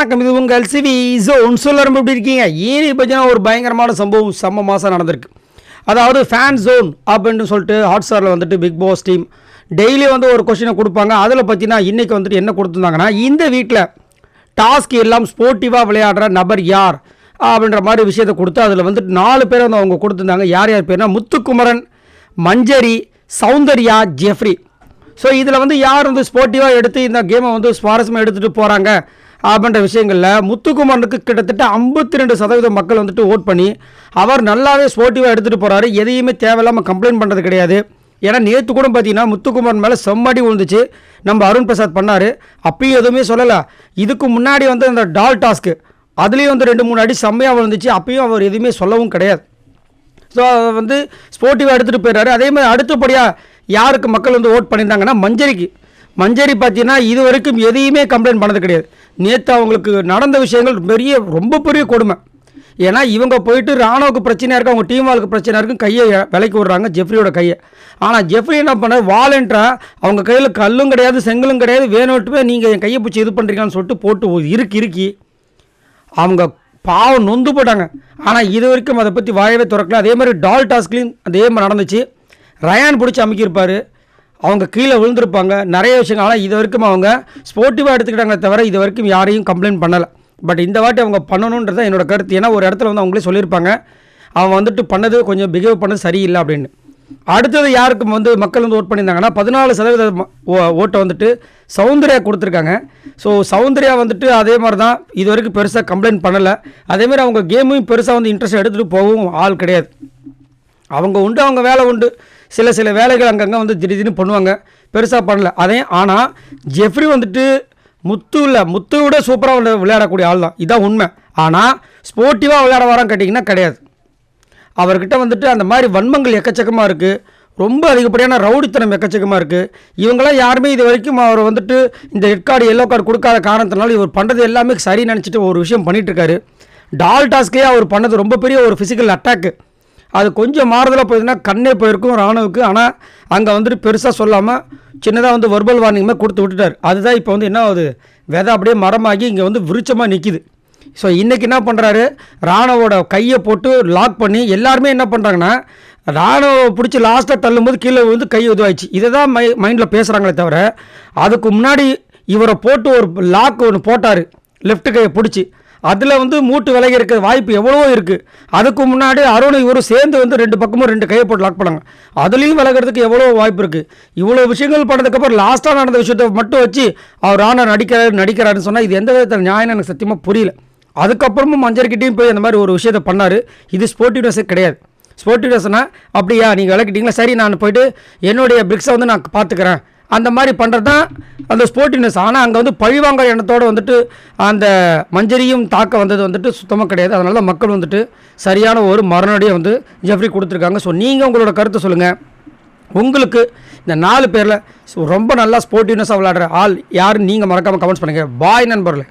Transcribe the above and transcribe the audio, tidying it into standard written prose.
வணக்கம். இது உங்கள் சிவி ஜோன். சொல்லரும் எப்படி இருக்கீங்க? ஏன் பார்த்தீங்கன்னா ஒரு பயங்கரமான சம்பவம் செம்ம மாதம் நடந்திருக்கு. அதாவது ஃபேன் ஜோன் அப்படின்னு சொல்லிட்டு ஹாட்ஸ்டாரில் வந்துட்டு பிக் பாஸ் டீம் டெய்லி வந்து ஒரு கொஸ்டினை கொடுப்பாங்க. அதில் பார்த்தீங்கன்னா இன்றைக்கி வந்துட்டு என்ன கொடுத்துருந்தாங்கன்னா, இந்த வீட்டில் டாஸ்க் எல்லாம் ஸ்போர்ட்டிவாக விளையாடுற நபர் யார் அப்படின்ற மாதிரி விஷயத்தை கொடுத்து அதில் வந்துட்டு 4 பேர் வந்து அவங்க கொடுத்துருந்தாங்க. யார் யார் பேர்னா முத்துக்குமரன், மஞ்சரி, சௌந்தர்யா, ஜெஃப்ரி. ஸோ இதில் வந்து யார் வந்து ஸ்போர்ட்டிவாக எடுத்து இந்த கேமை வந்து சுவாரஸ்யமாக எடுத்துகிட்டு போகிறாங்க அப்படின்ற விஷயங்களில் முத்துக்குமரனுக்கு கிட்டத்தட்ட 52% மக்கள் வந்துட்டு ஓட் பண்ணி அவர் நல்லாவே ஸ்போர்ட்டிவாக எடுத்துகிட்டு போகிறாரு. எதையுமே தேவையில்லாமல் கம்ப்ளைண்ட் பண்ணுறது கிடையாது. ஏன்னா நேற்று கூட பார்த்தீங்கன்னா முத்துக்குமரன் மேலே செம்மடி விழுந்துச்சு. நம்ம அருண் பிரசாத் பண்ணார், அப்பயும் எதுவுமே சொல்லலை. இதுக்கு முன்னாடி வந்து அந்த டால் டாஸ்க்கு அதுலேயும் வந்து 2-3 அடி செம்மையாக விழுந்துச்சு, அப்பயும் அவர் எதுவுமே சொல்லவும் கிடையாது. ஸோ அதை வந்து ஸ்போர்ட்டிவாக எடுத்துகிட்டு போயிடுறாரு. அதே மாதிரி அடுத்தபடியாக யாருக்கு மக்கள் வந்து ஓட் பண்ணியிருந்தாங்கன்னா மஞ்சரிக்கு. மஞ்சரி பார்த்தீங்கன்னா இது வரைக்கும் எதையுமே கம்ப்ளைண்ட் பண்ணது கிடையாது. நேற்று அவங்களுக்கு நடந்த விஷயங்கள் ரொம்ப பெரிய கொடுமை. ஏன்னா இவங்க போயிட்டு ராணுவுக்கு பிரச்சனையாக இருக்குது, அவங்க டீம் வாழ்க்கை பிரச்சனையாக இருக்கும், கையை விலைக்கு விடுறாங்க ஜெஃப்ரியோட கையை. ஆனால் ஜெஃப்ரி என்ன பண்ணார், வாலண்டராக அவங்க கையில் கல்லும் கிடையாது செங்கலும் கிடையாது, வேணும்ட்டு நீங்கள் என் கையை பிடிச்சி இது பண்ணுறீங்கன்னு சொல்லிட்டு போட்டு இறுக்கி அவங்க பாவம் நொந்து போட்டாங்க. ஆனால் இது வரைக்கும் அதை பற்றி வாயவே திறக்கல. அதே மாதிரி டால் டாஸ்க்லையும் அதே மாதிரி நடந்துச்சு. ரயான் பிடிச்சி அமைக்கியிருப்பார், அவங்க கீழே விழுந்திருப்பாங்க, நிறைய விஷயங்கள். ஆனால் இது வரைக்கும் அவங்க ஸ்போர்ட்டிவாக எடுத்துக்கிட்டாங்களே தவிர இது வரைக்கும் யாரையும் கம்ப்ளைண்ட் பண்ணலை. பட் இந்த வாட்டி அவங்க பண்ணணுன்றது என்னோட கருத்து. ஏன்னா ஒரு இடத்துல வந்து அவங்களே சொல்லியிருப்பாங்க, அவன் வந்துட்டு பண்ணது கொஞ்சம் பிஹேவ் பண்ணது சரியில்லை அப்படின்னு. அடுத்தது யாருக்கு வந்து மக்கள் வந்து ஓட் பண்ணியிருந்தாங்கன்னா 14% ஓட்டை வந்துட்டு சௌந்தர்யா கொடுத்துருக்காங்க. ஸோ சௌந்தர்யா வந்துட்டு அதே மாதிரி தான் இது வரைக்கும் பெருசாக கம்ப்ளைண்ட் பண்ணலை. அதேமாதிரி அவங்க கேமையும் பெருசாக வந்து இன்ட்ரெஸ்ட் எடுத்துகிட்டு போகவும் ஆள் கிடையாது. அவங்க உண்டு, அவங்க வேலை உண்டு. சில வேலைகள் அங்கங்கே வந்து திடீர்னு பண்ணுவாங்க, பெருசாக பண்ணல அதே. ஆனால் ஜெஃப்ரி வந்துட்டு முத்து விட சூப்பராக விளையாடக்கூடிய ஆள் தான், இதான் உண்மை. ஆனால் ஸ்போர்ட்டிவாக விளையாட வரான்னு கேட்டிங்கன்னா கிடையாது. அவர்கிட்ட வந்துட்டு அந்த மாதிரி வன்மங்கள் எக்கச்சக்கமாக இருக்குது, ரொம்ப அதிகப்படியான ரவுடித்தனம் எக்கச்சக்கமாக இருக்குது. இவங்களாம் யாருமே இது வரைக்கும் அவர் வந்துட்டு இந்த ரெட் கார்டு எல்லோ கார்டு கொடுக்காத காரணத்தினால இவர் பண்ணுறது எல்லாமே சரி நினச்சிட்டு ஒரு விஷயம் பண்ணிகிட்ருக்காரு. டால் டாஸ்க்லேயே அவர் பண்ணது ரொம்ப பெரிய ஒரு ஃபிசிக்கல் அட்டாக்கு. அது கொஞ்சம் மாறுதலாக போயிருந்தா கண்ணே போயிருக்கும் ராணுவுக்கு. ஆனால் அங்கே வந்துட்டு பெருசாக சொல்லாமல் சின்னதாக வந்து வெர்பல் வார்னிங்குமே கொடுத்து விட்டுட்டார். அதுதான் இப்போ வந்து என்ன ஆகுது, விதை அப்படியே மரமாகி இங்கே வந்து விருச்சமாக நிற்கிது. ஸோ இன்றைக்கி என்ன பண்ணுறாரு, ராணுவோட கையை போட்டு லாக் பண்ணி எல்லாருமே என்ன பண்ணுறாங்கன்னா, ராணுவை பிடிச்சி லாஸ்ட்டாக தள்ளும்போது கீழே வந்து கை உதவாயிடுச்சு. இதை தான் மைண்டில் பேசுகிறாங்களே தவிர அதுக்கு முன்னாடி இவரை போட்டு ஒரு லாக் ஒன்று போட்டார் லெஃப்ட் கையை பிடிச்சி. அதில் வந்து மூட்டு விலகி இருக்க வாய்ப்பு எவ்வளோ இருக்குது. அதுக்கு முன்னாடி அருண் இவரும் சேர்ந்து வந்து 2 பக்கமும் 2 கையை போட்டு லாக் பண்ணாங்க, அதுலேயும் விலகிறதுக்கு எவ்வளோ வாய்ப்பு இருக்குது. இவ்வளோ விஷயங்கள் பண்ணதுக்கப்புறம் லாஸ்ட்டாக நடந்த விஷயத்தை மட்டும் வச்சு அவர் ராணா நடிக்கிறாருன்னு சொன்னால் இது எந்த விதத்தில் நியாயம் எனக்கு சத்தியமாக புரியல. அதுக்கப்புறமும் மஞ்சர்கிட்டையும் போய் அந்த மாதிரி ஒரு விஷயத்தை பண்ணார். இது ஸ்போர்ட்டிவ்னஸே கிடையாது. ஸ்போர்ட்டிவ்னஸ்னால் அப்படியா நீங்கள் விளக்கிட்டீங்களா, சரி நான் போய்ட்டு என்னுடைய பிரிக்ஸை வந்து நான் பார்த்துக்கிறேன், அந்த மாதிரி பண்ணுறது தான் அந்த ஸ்போர்ட்டிவ்னஸ். ஆனால் அங்கே வந்து பழிவாங்க எண்ணத்தோடு வந்துட்டு அந்த மஞ்சரியும் தாக்க வந்தது வந்துட்டு சுத்தமாக கிடையாது. அதனால தான் மக்கள் வந்துட்டு சரியான ஒரு மரணடியை வந்து ஜெஃப்ரி கொடுத்துருக்காங்க. ஸோ நீங்கள் உங்களோட கருத்தை சொல்லுங்கள். உங்களுக்கு இந்த 4 பேரில் ரொம்ப நல்லா ஸ்போர்ட்டிவ்னஸாக விளையாடுற ஆள் யாருன்னு நீங்கள் மறக்காமல் கமெண்ட்ஸ் பண்ணுங்கள். பாய் நண்பர்களே.